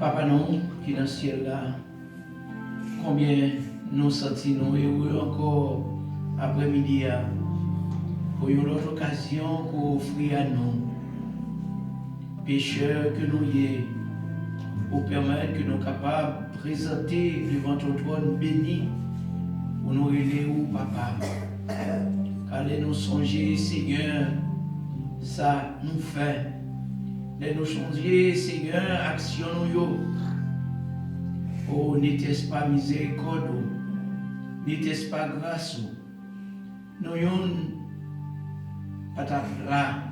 Papa non, qui est dans le ciel là, combien nous sentons heureux encore après-midi pour une autre occasion pour offrir à nous, pécheurs que nous y est, pour permettre que nous soyons capables de présenter devant ton trône béni pour nous aider ou papa. Allez nous songer, Seigneur, ça nous fait. Allez nous songer, Seigneur, action nous. Oh, n'était-ce pas miséricorde, n'était-ce pas grâce. Nous yon pas là,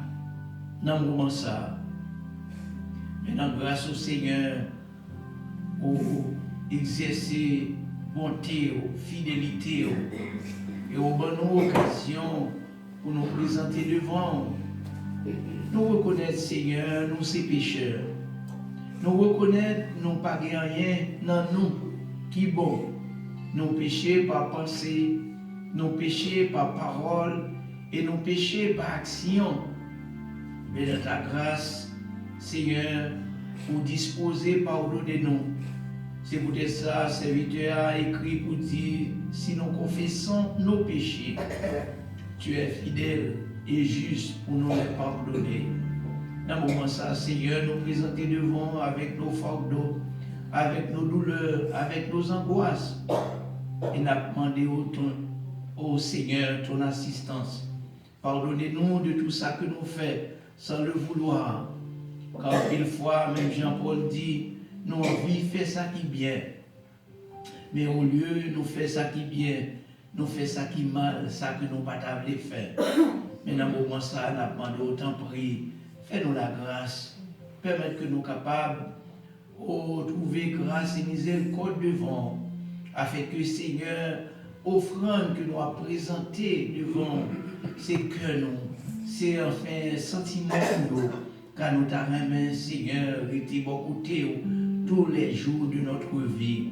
dans le moment ça. Mais dans grâce au Seigneur, pour exercer bonté, fidélité, et aux bonnes occasions pour nous présenter devant. Nous reconnaître, Seigneur, nous ces pécheurs. Nous reconnaître, nous pas rien dans nous qui bon. Nous péchés par pensée, nous péchés par parole et nous péchés par action. Mais dans ta grâce, Seigneur, pour disposer pardonner nous. C'est pour ça, serviteur a écrit pour dire, si nous confessons nos péchés, tu es fidèle et juste pour nous les pardonner. Dans le moment ça, Seigneur, nous présenter devant avec nos fardeaux, avec nos douleurs, avec nos angoisses. Et nous demandé au Seigneur ton assistance. Pardonnez-nous de tout ça que nous faisons sans le vouloir. Car une fois, même Jean-Paul dit, nous envie faire ça qui est bien. Mais au lieu de nous faire ça qui est bien, nous faisons ça qui est mal, ça que nous ne pouvons pas faire. Mais dans le moment ça, nous avons demandé autant prier. Fais-nous la grâce. Permettre que nous soyons capables de trouver grâce et miséricorde devant. Afin que Seigneur, offrande que nous avons présentée devant, c'est que nous, c'est enfin sentiment pour nous. Car nous t'avons, Seigneur, été beaucoup côté tous les jours de notre vie.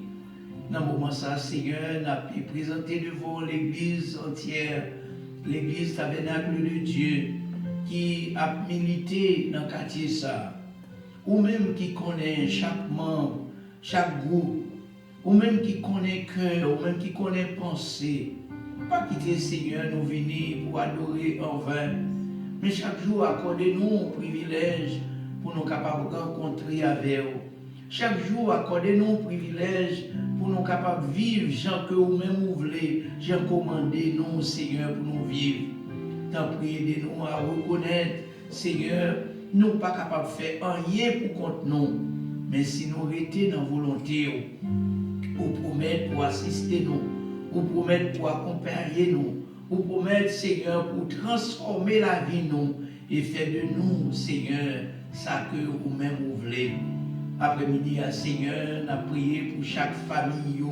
Dans le moment ça, Seigneur, nous avons présenté devant l'Église entière, l'Église tabernacle de Dieu, qui a milité dans le quartier ça, ou même qui connaît chaque membre, chaque groupe, ou même qui connaît cœur, ou même qui connaît pensée. Pas quitter Seigneur, nous venir pour adorer en vain, mais chaque jour accordez-nous un privilège pour nous capables de rencontrer avec vous. Chaque jour accordez-nous un privilège pour nous capables de vivre, Jean que vous-même vous voulez, Jean commandé nous, Seigneur, pour nous vivre. T'en prie, aidez-nous à reconnaître, Seigneur, nous pas capables de faire rien pour contre nous, mais si nous étions dans la volonté, vous promettre pour assister nous, vous promettre pour accompagner nous, vous promettre, Seigneur, pour transformer la vie nous et faire de nous, Seigneur, ça que vous-même vous voulez. Après-midi, Seigneur, nous avons prié pour chaque famille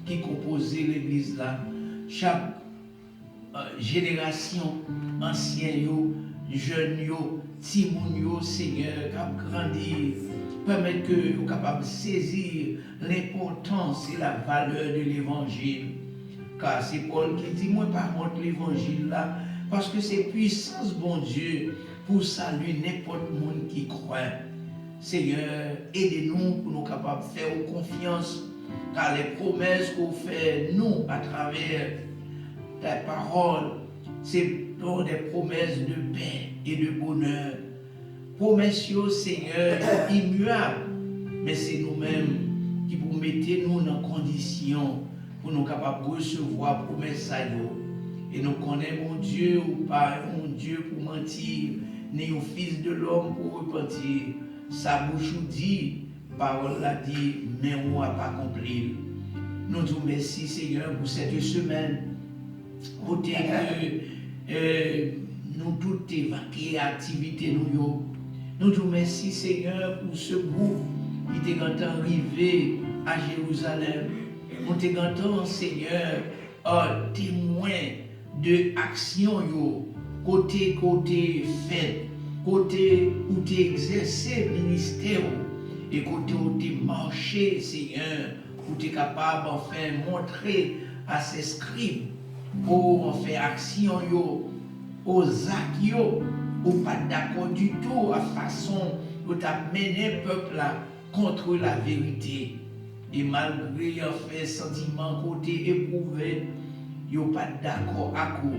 qui composait l'église là, chaque génération, anciens, jeunes, timoun, Seigneur, qui a grandi, permettre que nous soyons capables de saisir l'importance et la valeur de l'évangile. Car c'est Paul qui dit, moi par contre l'évangile là, parce que c'est puissance, bon Dieu, pour saluer n'importe monde qui croit. Seigneur, aidez-nous pour nous capables de faire confiance, car les promesses qu'on fait, nous, à travers ta parole, c'est des promesses de paix et de bonheur. Promesses, Seigneur, immuables, mais c'est nous-mêmes qui vous mettez nous dans condition pour nous capables de recevoir promesses à nous. Et nous connaissons mon Dieu ou pas, mon Dieu pour mentir, ni un fils de l'homme pour repentir. Sa bouche dit, parole l'a dit, mais on n'a pas accompli. Nous disons merci Seigneur pour cette semaine. Côté que nous toutes évacuer activité nous disons merci Seigneur pour ce groupe qui est arrivé à Jérusalem. Nous te gardons, Seigneur, témoin de action côté fait, côté où tu exercé ministère et côté où tu marché, Seigneur, où tu es capable enfin montrer à ces scribes pour en faire action aux actes ou pas d'accord du tout à façon où tu as mené le peuple là contre la vérité. Et malgré un fait sentiment côté éprouvé, yo pas d'accord à quoi.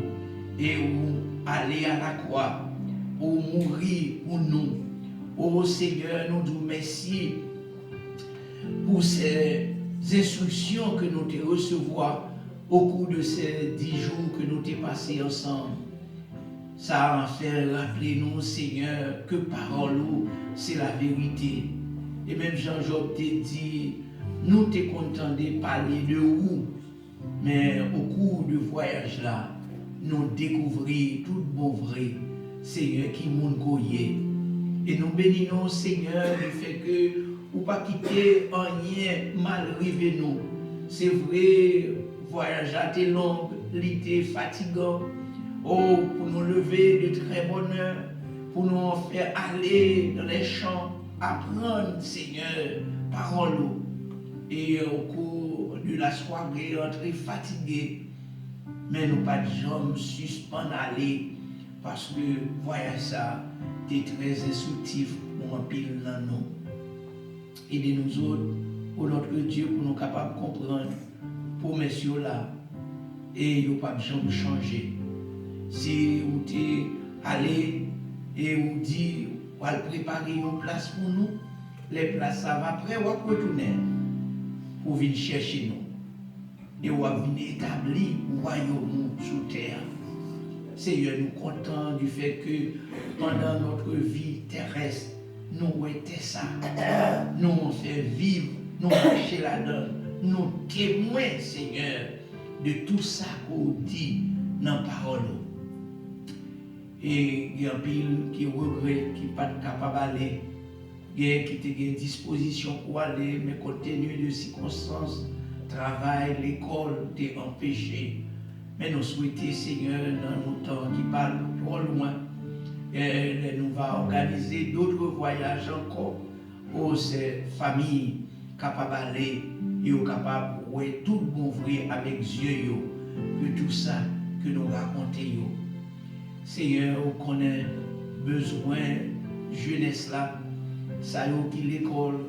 Et ou aller à la croix, ou mourir pour nous. Oh Seigneur, nous disons merci pour ces instructions que nous te recevoir au cours de ces 10 jours que nous t'ai passés ensemble. Ça a fait rappeler nous, Seigneur, que parole, c'est la vérité. Et même Jean-Job t'a dit, nous t'es content de parler de où, mais au cours du voyage là, nous découvrons tout bon vrai, Seigneur, qui moun goye. Et nous bénissons, Seigneur, du fait que ou pas quitter rien mal rivé nous. C'est vrai, voyage a été long, l'été fatigant. Oh, pour nous lever de très bonne heure, pour nous faire aller dans les champs, apprendre, Seigneur, parole. Et au cours de la soirée, entrer fatigué, mais nous pas de jambes suspendre aller, parce que voyage ça, c'est très instructif pour un pile dans nous. Aidez-nous autres, pour notre Dieu, pour nous capables de comprendre, pour messieurs là, et nous pas de jambes changer. Si vous êtes allé et vous dites, vous allez préparer une place pour nous, les places ça va après, vous allez retourner pour venir chercher nous. Et vous allez venir établir le royaume sur terre. Seigneur, nous comptons du fait que pendant notre vie terrestre, nous étions ça. Nous on fait vivre, nous marcher là-dedans, nous témoins, Seigneur, de tout ça qu'on dit dans la parole. Et il y a un pile qui regrette, qui n'est pas capable d'aller, qui a une disposition pour aller, mais compte tenu de circonstances, travail, l'école, t'es empêché. Mais nous souhaitons, Seigneur, dans nos temps qui parlent trop loin, et nous va organiser d'autres voyages encore pour ces familles capables d'aller et capables de voir tout bon vrai avec yeux, que tout ça que nous racontons. Seigneur, on connaît besoin jeunesse là, ça y est qui l'école,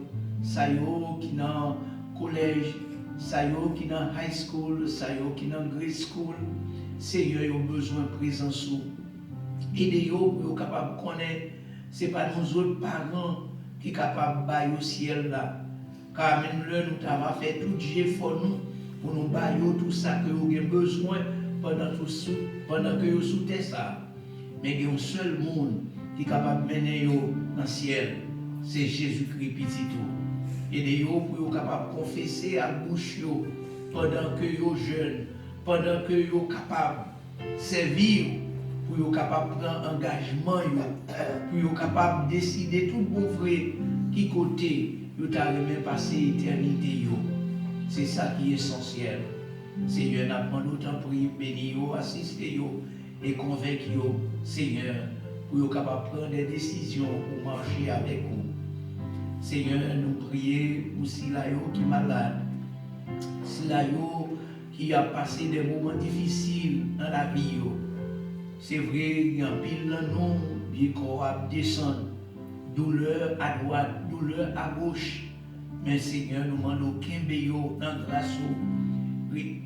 ça y est qui dans collège, ça y est qui dans high school, ça y est qui dans grade school. Seigneur, il a besoin de présence. Aidez-vous pour être capable de connaître, ce n'est pas nous autres parents qui sont capables de bailler au ciel là. Car même là, nous avons fait tout effort pour nous bailler tout ça que vous avez besoin pendant que vous soutenez ça. Mais il y a un seul monde qui est capable de mener dans le ciel, c'est Jésus-Christ petit. Aidez-vous pour être capable de confesser à bouche pendant que vous êtes jeunes, pendant que vous êtes capable de servir, pour être capable de prendre un engagement, pour être capable de décider tout bon vrai qui côté vous avez passé l'éternité. C'est ça qui est essentiel. Seigneur, nous avons autant prié, béni, assister et convaincre, Seigneur, pour être capable de prendre des décisions pour marcher avec vous. Seigneur, nous prions pour Silayo qui est malade, Silayo qui a passé des moments difficiles dans la vie. C'est vrai, il y a un pile dans nous, il corps descend, douleur à droite, douleur à gauche. Mais Seigneur, nous demandons qu'un béo dans grâce. Oui,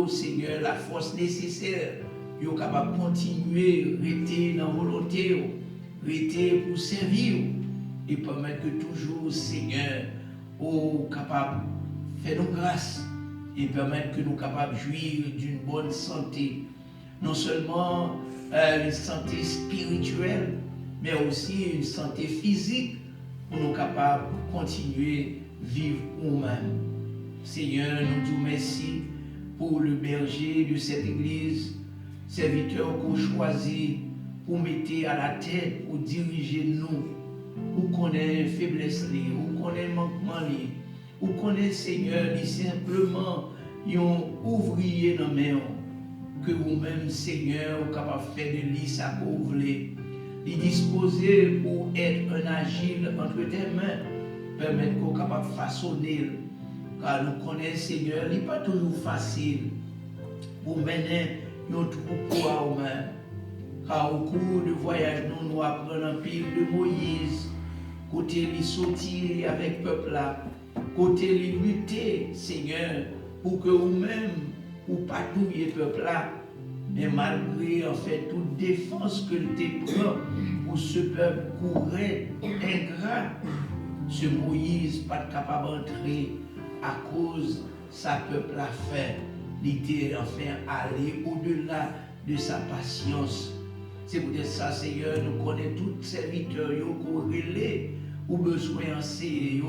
Seigneur, la force nécessaire, pour capable de continuer, rester dans la volonté, rester pour servir et permettre que toujours, Seigneur, nous capable de faire nos grâces et permettre que nous capables de jouir d'une bonne santé. Non seulement une santé spirituelle, mais aussi une santé physique pour nous capables de continuer à vivre nous-mêmes. Seigneur, nous disons merci pour le berger de cette église, serviteur qu'on choisit pour mettre à la tête, pour diriger nous, où connaît faiblesse, où connaît manquement, où connaît Seigneur, simplement un ouvrier dans main. Que vous-même, Seigneur, vous capable de faire de lui ça que vous voulez. Il disposer pour être un agile entre tes mains, permettre qu'on soit capable de façonner. Car nous connaissons, Seigneur, il n'est pas toujours facile pour mener notre troupeau à vous-même. Car au cours du voyage, nous apprenons un pile de Moïse, côté les sortir avec peuple là, côté les lutter, Seigneur, pour que vous-même, ou pas tout le peuple là, mais malgré en fait toute défense que tu prends pour ce peuple courait ingrat, ce Moïse pas capable d'entrer à cause sa peuple a fait, il était enfin aller au-delà de sa patience. C'est peut-être ça, Seigneur, nous connaissons tous ces serviteurs qui ont relais, ou besoin d'enseigner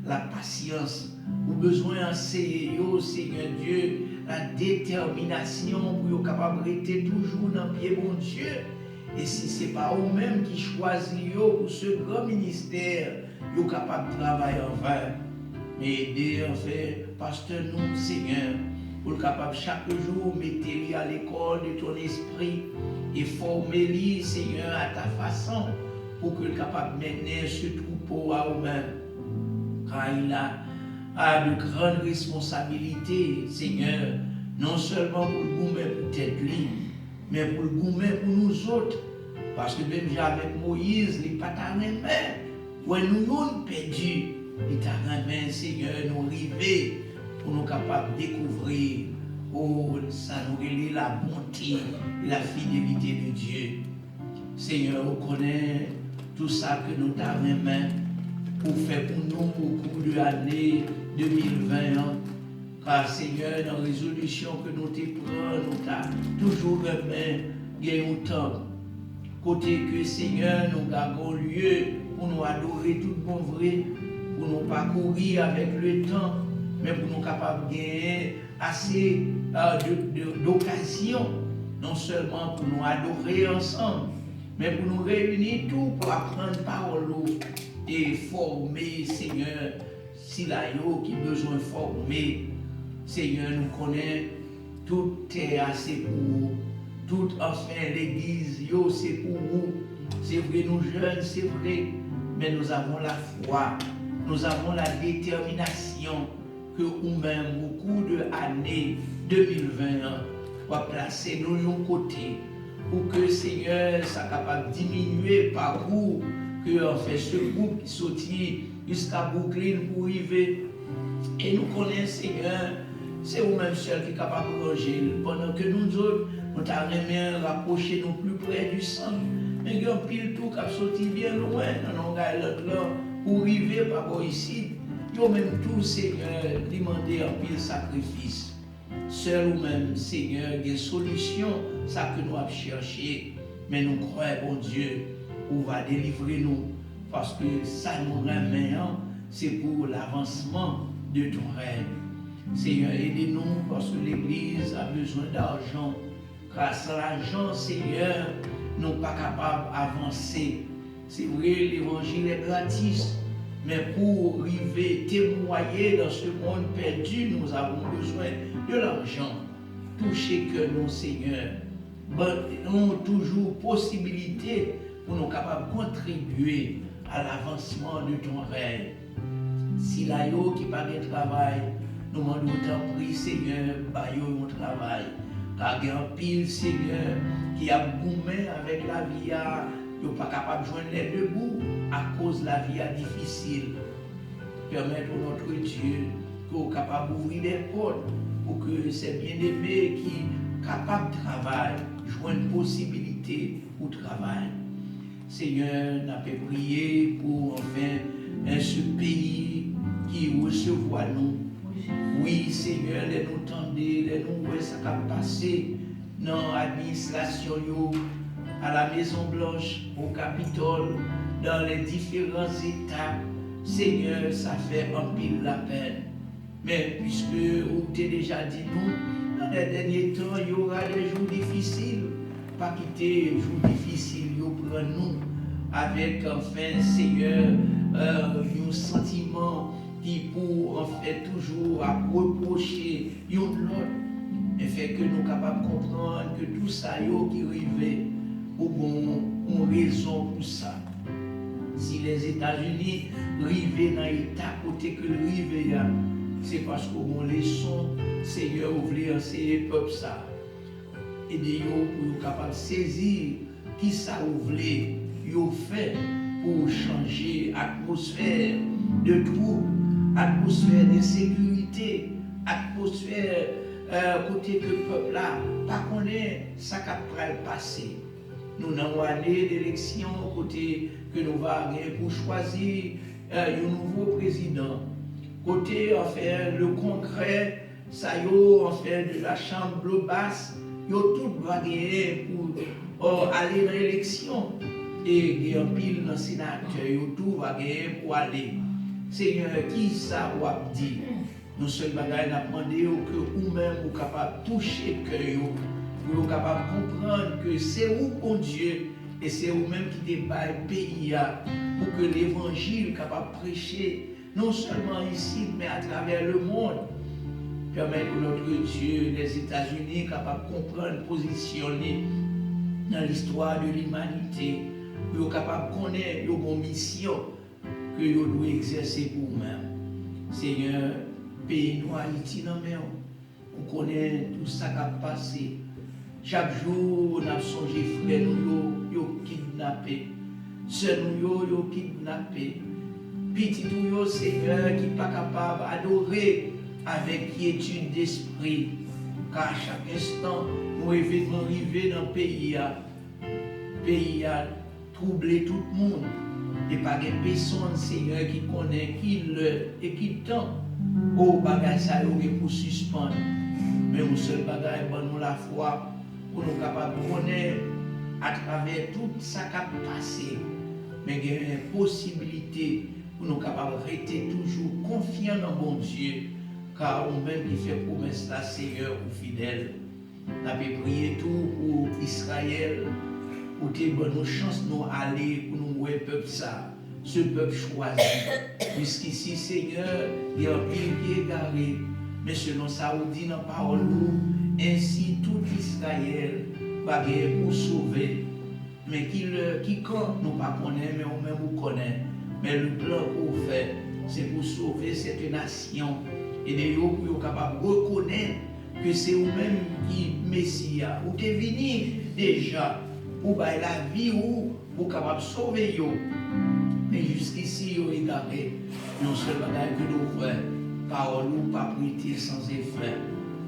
la patience, ou besoin d'enseigner, Seigneur Dieu, la détermination pour être capable de rester toujours dans le pied, mon Dieu. Et si ce n'est pas vous-même qui choisissez pour ce grand ministère, vous êtes capable de travailler en vain. Mais aider en fait, pasteur nous, Seigneur, pour être capable chaque jour mettre à l'école de ton esprit et former, Seigneur, à ta façon, pour que tu sois capable de mener ce troupeau à vous-même. Car il a de grandes responsabilités, Seigneur, non seulement pour le gourmet peut-être lui, mais pour le gourmet pour nous autres. Parce que même avec Moïse, il n'est pas ta main. Quand nous sommes perdus, il t'a main, Seigneur, nous arriver pour nous capables de découvrir, ça nous révèle la bonté et la fidélité de Dieu. Seigneur, on connaît tout ça que nous t'avons main pour faire pour nous beaucoup de l'année 2020. Car Seigneur, dans la résolution que nous te prenons, nous t'avons toujours gagné autant. Côté que Seigneur, nous avons lieu pour nous adorer tout bon vrai, pour nous parcourir avec le temps, mais pour nous capables de gagner assez d'occasions, non seulement pour nous adorer ensemble, mais pour nous réunir tout pour apprendre parole et former, Seigneur, si la yo qui besoin de former, Seigneur, nous connaît, tout est assez pour vous. Tout enfin l'église, yo, c'est pour vous. C'est vrai, nous jeunes, c'est vrai, mais nous avons la foi, nous avons la détermination que nous-mêmes, beaucoup d'années 2020, va placer nous de côté pour que Seigneur soit capable de diminuer le parcours que en fait ce groupe qui sortit jusqu'à Brooklyn pour arriver. Et nous connaissons, Seigneur, c'est vous-même seul qui est capable de ranger. Pendant que nous autres, nous t'avons rapproché nous plus près du sang. Mais il y a un pile tout qui a sorti bien loin, dans l'autre là, pour arriver par ici. Il y a même tout, Seigneur, demandé un pile sacrifice. Seul ou même, Seigneur, il y a des solutions, ça que nous avons cherché. Mais nous croyons, bon Dieu, où va délivrer nous. Parce que ça nous remet, c'est pour l'avancement de ton règne. Seigneur, aidez-nous parce que l'Église a besoin d'argent. Grâce à l'argent, Seigneur, nous ne sommes pas capables d'avancer. C'est vrai, l'évangile est gratis, mais pour arriver témoigner dans ce monde perdu, nous avons besoin de l'argent. Touchez que nous, Seigneur, nous avons toujours possibilité pour nous capables de contribuer à l'avancement de ton règne. Si la yo qui pas de travail, nous demandons autant prix, Seigneur, bah yo mon travail. Car il y a un pile, Seigneur, qui a boumé avec la vie, ils ne sont pas capables de joindre les deux bouts à cause de la vie difficile. Permettre à notre Dieu qu'on soit capable d'ouvrir des portes pour que ces bien-aimés qui sont capables de travailler, joignent une possibilité pour travailler. Seigneur, nous avons prié pour enfin ce pays qui recevoir nous. Oui, Seigneur, les nous tendez, les nous voyons ça qui passer dans l'administration, à la Maison Blanche, au Capitole, dans les différents États. Seigneur, ça fait un pile la peine. Mais puisque vous t'avez déjà dit nous, dans les derniers temps, il y aura des jours difficiles. Pas quitter les jours difficiles, vous prenez nous avec enfin, Seigneur, un sentiment qui pour en fait toujours à reprocher l'autre, et fait que nous sommes capables de comprendre que tout ça qui arrive au bon, on raison pour ça. Si les États-Unis arrivent dans l'état côté que le rive, c'est parce qu'on les leçon, Seigneur, vous voulez enseigner le peuple ça. Aidez-vous pour être capable de saisir qui ça vous voulez, vous fait pour changer l'atmosphère de trouble, atmosphère d'insécurité, atmosphère côté que le peuple là, pas connaît ça qui va passer. Nous avons une année d'élection côté que nous allons pour choisir un nouveau président. Côté enfin le congrès, ça y est, enfin de la chambre basse, yo tout va gagner pour aller dans l'élection. Et il y a un pile dans le sénateur, yo tout va gagner pour aller. Seigneur, qui ça ou a dit? Nous seuls bagages n'a demandé que vous-même vous capable de toucher le cœur, pour vous capable de comprendre que c'est vous bon Dieu et c'est vous-même qui débat le pays pour que l'évangile capable de prêcher non seulement ici mais à travers le monde. Permettre que notre Dieu, les États-Unis, capable de comprendre, positionner dans l'histoire de l'humanité, pour capable de connaître leur mission que vous devez exercer pour vous-même. Seigneur, pays nous Haïti dans mer. On connaît tout ça qui a passé. Chaque jour, on a songé frères nous yo kidnappé. Sœurs nous yo kidnappé. Petit nous Seigneur qui pas capable d'adorer avec quiétude d'esprit. Car à chaque instant, nous événements arrivés dans le pays a troublé tout le monde. Et pas de personne, Seigneur, qui connaît, qui le et qui tend. Au bagage ça pour suspendre. Mais au seul bagage, nous la foi pour nous capables de connaître à travers tout ça qui a passé. Mais il y a une possibilité pour nous capables de rester toujours confiants dans mon Dieu. Car nous-mêmes qui fait promesse là, Seigneur, ou fidèle. Nous avons prié tout pour Israël, pour que nous chance nous aller, pour nous voir peuple ça, ce peuple choisi. Puisqu'ici, Seigneur, il y a un pile qui est égaré. Mais selon ça, on dit dans la parole, ainsi tout Israël va gagner pour sauver. Mais qui quand nous ne connaissons, mais on même nous connaît. Mais le plan qu'on fait, c'est pour sauver cette nation. Et de vous pour capable de reconnaître que c'est vous-même qui Messia. Vous êtes venu déjà pour la vie ou pour capable de sauver vous. Mais jusqu'ici, vous regardez, non seul bagage que nous faisons, parole ou pas prêter sans effet.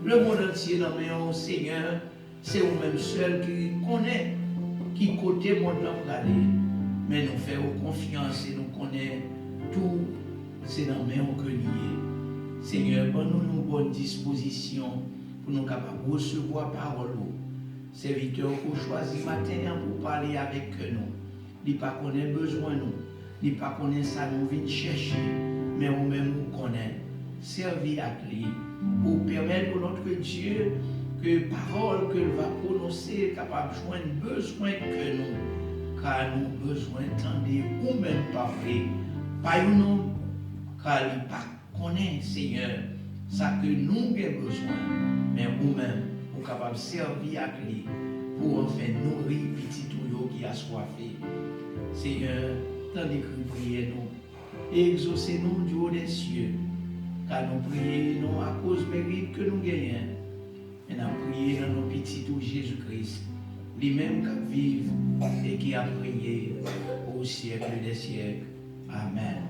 Le monde entier dans le Seigneur, c'est vous-même seul qui connaît, qui côté monde là aller. Mais nous faisons confiance et nous connaissons tout, c'est dans le même que lié. Seigneur, donne-nous une bonne disposition pour nous capables de recevoir parole. Serviteur qu'on choisit matin pour parler avec nous. Il pas connaît besoin nous. Il pas connaît ça nous vient chercher, mais nous-mêmes nous connaît. Servir à lui pour permettre pour notre Dieu que parole que va prononcer est capable de joindre besoin que nous, car nous besoin d'entendre ou même parler. Pas nous, car il pas connaît, Seigneur, ça que nous avons besoin, mais nous-mêmes, nous sommes capables de servir à lui pour enfin nourrir petit tuyau qui a soifé. Seigneur, tandis que nous prions, nous, et exaucez-nous du haut des cieux, car nous prions à cause du mérite que nous gagnons, et nous prions dans nos petits tout Jésus-Christ, lui-même qui vive et qui a prié au siècle des siècles. Amen.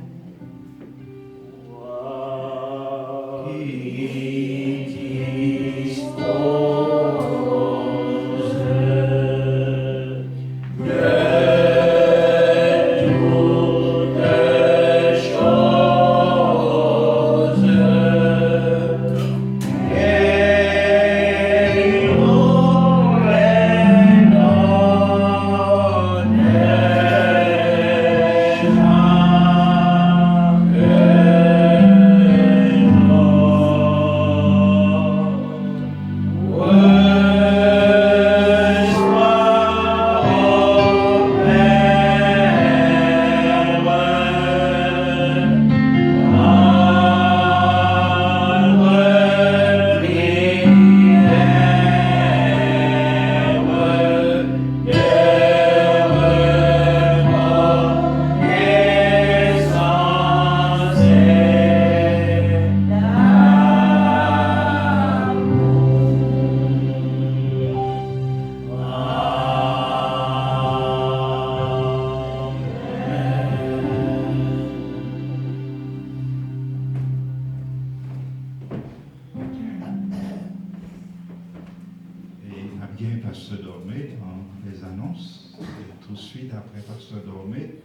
Pasteur Dormé dans les annonces. Et tout de suite après Pasteur Dormé,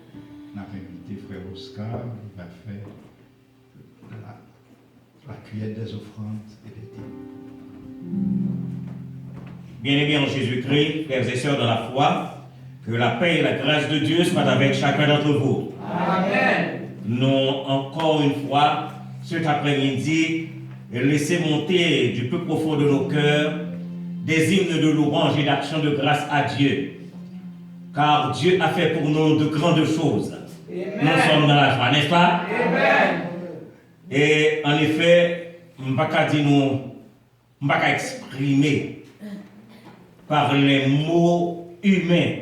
on a invité Frère Oscar, il va faire la cueillette des offrandes et des dîmes. Bien-aimés en Jésus-Christ, frères et sœurs dans la foi, que la paix et la grâce de Dieu soient avec chacun d'entre vous. Amen. Nous, encore une fois, cet après-midi, laissez monter du plus profond de nos cœurs des hymnes de louange et d'action de grâce à Dieu. Car Dieu a fait pour nous de grandes choses. Amen. Nous sommes dans la joie, n'est-ce pas? Amen. Et en effet, je ne peux pas exprimer par les mots humains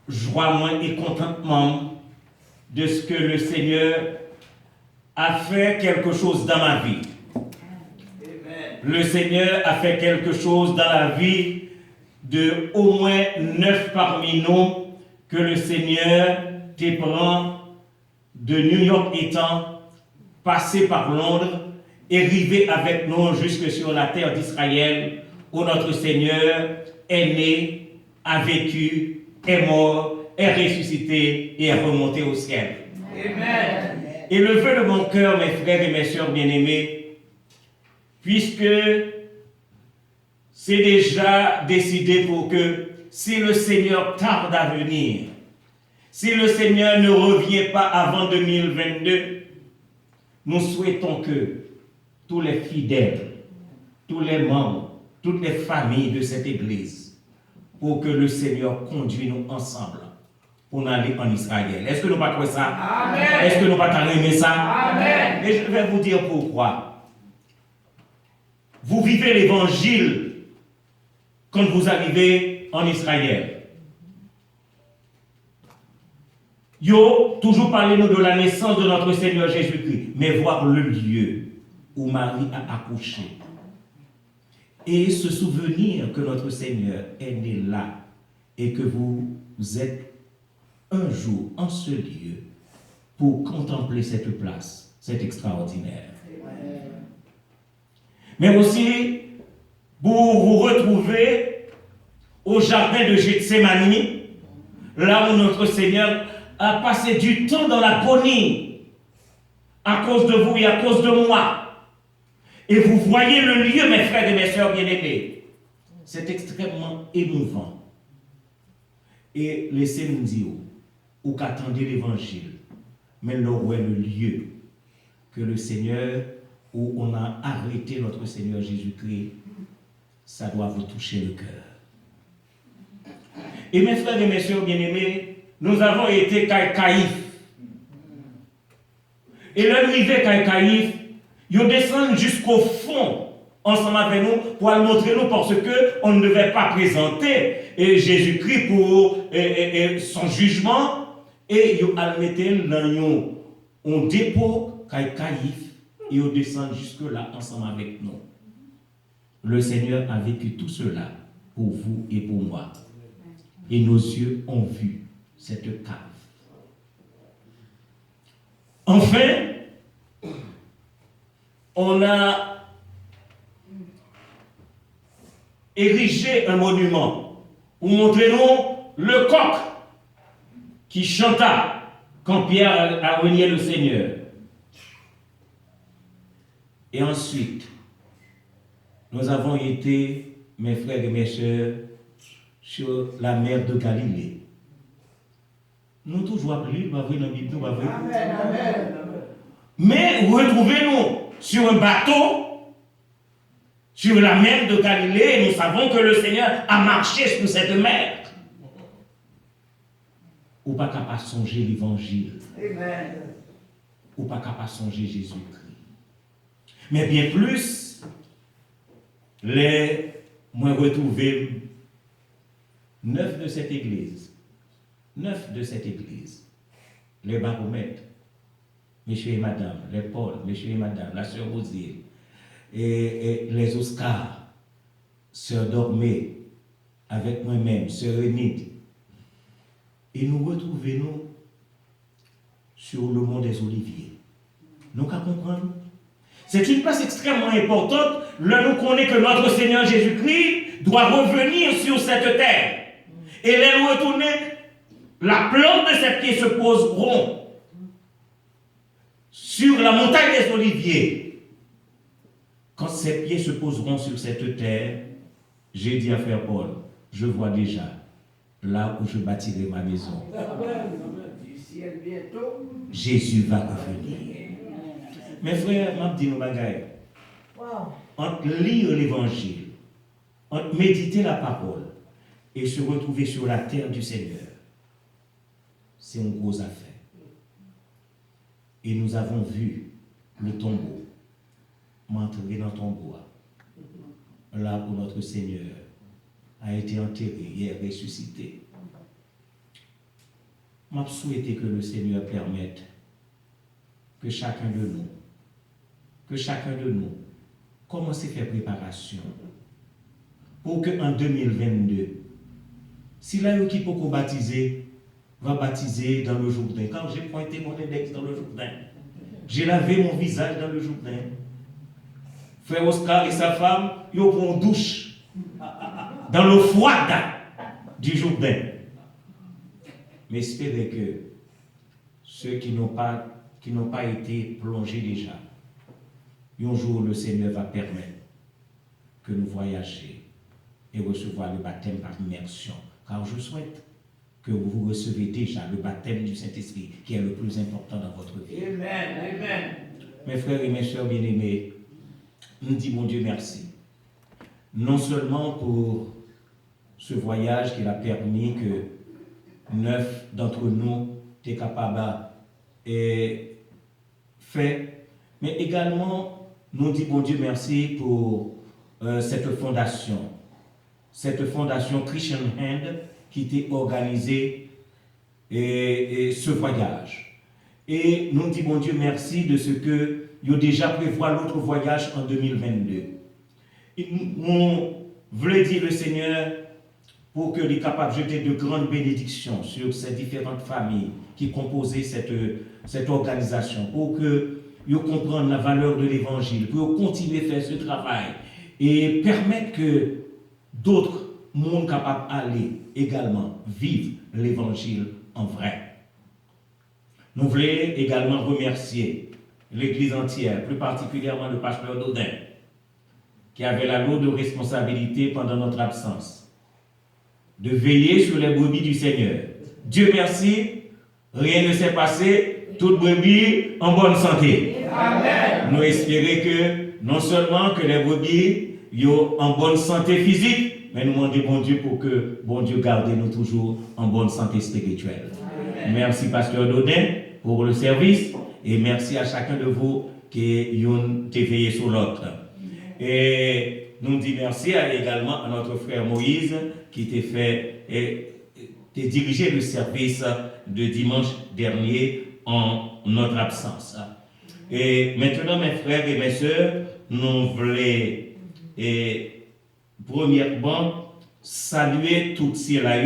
joie et contentement de ce que le Seigneur a fait quelque chose dans ma vie. Amen. Le Seigneur a fait quelque chose dans la vie de au moins 9 parmi nous que le Seigneur te prend de New York étant passé par Londres et arrivé avec nous jusque sur la terre d'Israël où notre Seigneur est né, a vécu, est mort, est ressuscité et est remonté au ciel. Amen. Et le vœu de mon cœur, mes frères et mes sœurs bien-aimés, puisque c'est déjà décidé pour que si le Seigneur tarde à venir, si le Seigneur ne revient pas avant 2022, nous souhaitons que tous les fidèles, tous les membres, toutes les familles de cette Église, pour que le Seigneur conduise nous ensemble pour aller en Israël. Est-ce que nous pas trouver ça? Amen. Est-ce que nous pas aimer ça? Amen. Et je vais vous dire pourquoi. Vous vivez l'évangile quand vous arrivez en Israël. Yo, toujours parlez-nous de la naissance de notre Seigneur Jésus-Christ, mais voir le lieu où Marie a accouché. Et se souvenir que notre Seigneur est né là et que vous êtes un jour en ce lieu pour contempler cette place, c'est extraordinaire. Mais aussi pour vous retrouver au jardin de Gethsémani, là où notre Seigneur a passé du temps dans l'agonie à cause de vous et à cause de moi. Et vous voyez le lieu, mes frères et mes sœurs bien-aimés. C'est extrêmement émouvant. Et laissez-nous dire, ou qu'attendez l'évangile, mais là où est le lieu que le Seigneur, où on a arrêté notre Seigneur Jésus-Christ, ça doit vous toucher le cœur. Et mes frères et mes sœurs bien-aimés, nous avons été Caïphe. Et l'arrivée Caïphe, ils descendent jusqu'au fond ensemble avec nous pour le montrer nous parce qu'on ne devait pas présenter Jésus-Christ pour son jugement. Et ils le mettent dans un dépôt Caïphe et ils descendent jusque-là ensemble avec nous. Le Seigneur a vécu tout cela pour vous et pour moi. Et nos yeux ont vu cette cave. Enfin, on a érigé un monument pour montrer nous le coq qui chanta quand Pierre a renié le Seigneur. Et ensuite, nous avons été, mes frères et mes sœurs, sur la mer de Galilée. Nous toujours appelés, pas vrai dans la Bible, pas vrai. Amen. Mais retrouvez-nous sur un bateau, sur la mer de Galilée, et nous savons que le Seigneur a marché sur cette mer. Ou pas capable de songer l'évangile. Amen. Ou pas capable de songer Jésus-Christ. Mais bien plus, les moins retrouvés 9 de cette église. 9 de cette église. Les baromètres. Monsieur et madame, les Paul, monsieur et madame, la sœur Rosile, et les Oscars, sœur Dormé, avec moi-même, sœur Enid. Et nous retrouvons sur le mont des Oliviers. Nous qu'à comprendre. C'est une place extrêmement importante. Là, nous connaissons que notre Seigneur Jésus-Christ doit revenir sur cette terre. Et les retourner, la plante de ses pieds se poseront sur la montagne des Oliviers. Quand ses pieds se poseront sur cette terre, j'ai dit à Frère Paul, je vois déjà là où je bâtirai ma maison. Jésus va revenir. Mes frères, m'a dit nos bagailles. Entre lire l'évangile, entre méditer la parole et se retrouver sur la terre du Seigneur, c'est une grosse affaire. Et nous avons vu le tombeau, m'entrer dans le tombeau, là où notre Seigneur a été enterré et est ressuscité. Je souhaite que le Seigneur permette que chacun de nous commence à faire préparation pour qu'en 2022, si là qui peut baptiser, va baptiser dans le Jourdain. Quand j'ai pointé mon index dans le Jourdain, j'ai lavé mon visage dans le Jourdain. Frère Oscar et sa femme, ils ont une douche dans l'eau froide du Jourdain. Mais espérez que ceux qui n'ont pas été plongés déjà, un jour le Seigneur va permettre que nous voyagions et recevoir le baptême par immersion. Car je souhaite que vous recevez déjà le baptême du Saint-Esprit, qui est le plus important dans votre vie. Amen. Amen. Mes frères et mes sœurs bien-aimés, nous disons bon Dieu merci. Non seulement pour ce voyage qu'il a permis que 9 d'entre nous étaient capables de faire, mais également nous disons bon Dieu merci pour cette fondation Christian Hand qui était organisée et ce voyage. Et nous disons bon Dieu merci de ce que ils ont déjà prévu l'autre voyage en 2022. On voulait dire le Seigneur pour qu'il soit capable de jeter de grandes bénédictions sur ces différentes familles qui composaient cette organisation, pour que ils comprennent la valeur de l'évangile, pour continuer à faire ce travail et permettre que d'autres mondes capables d'aller également vivre l'évangile en vrai. Nous voulons également remercier l'Église entière, plus particulièrement le pasteur Dodin, qui avait la lourde responsabilité pendant notre absence de veiller sur les brebis du Seigneur. Dieu merci, rien ne s'est passé, toute brebis en bonne santé. Amen. Nous espérons que non seulement que les brebis soient en bonne santé physique, mais nous demandons bon Dieu pour que bon Dieu garde nous toujours en bonne santé spirituelle. Amen. Merci pasteur Dodin pour le service et merci à chacun de vous qui ont veillé sur l'autre. Et nous disons merci également à notre frère Moïse qui t'a dirigé le service de dimanche dernier en notre absence. Et maintenant, mes frères et mes sœurs, nous voulons premièrement saluer tous ceux-là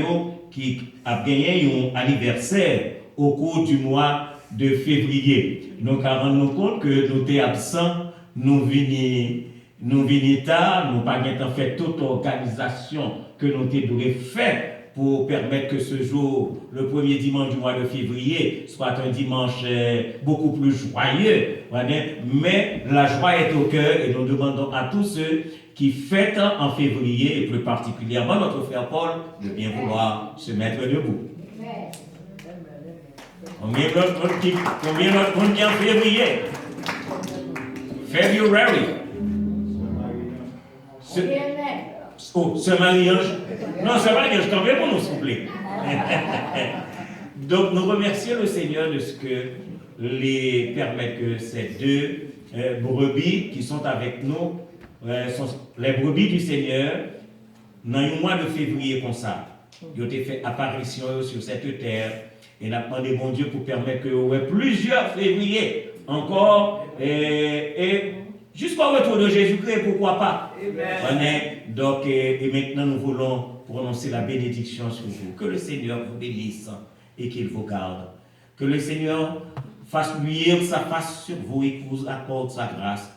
qui ont gagné un anniversaire au cours du mois de février. Nous avons rendu compte que nous étions absents, nous venons tard, nous n'avons pas fait toute organisation que nous devons faire pour permettre que ce jour, le premier dimanche du mois de février, soit un dimanche beaucoup plus joyeux. Mais la joie est au cœur et nous demandons à tous ceux qui fêtent en février, et plus particulièrement notre frère Paul, de bien vouloir se mettre debout. Combien d'autres monde qui en février? February. Ce mariage. Non, ce mariage, quand même, on nous souffle. Donc, nous remercions le Seigneur de ce que les permet que ces deux brebis qui sont avec nous, sont les brebis du Seigneur, dans le mois de février comme ça, ils ont fait apparition sur cette terre et nous avons demandé bon Dieu pour permettre qu'il y ait plusieurs févriers encore et jusqu'au retour de Jésus-Christ, pourquoi pas. Amen. Donc, et maintenant nous voulons prononcer la bénédiction sur vous. Que le Seigneur vous bénisse et qu'il vous garde. Que le Seigneur fasse luire sa face sur vous et qu'il vous accorde sa grâce.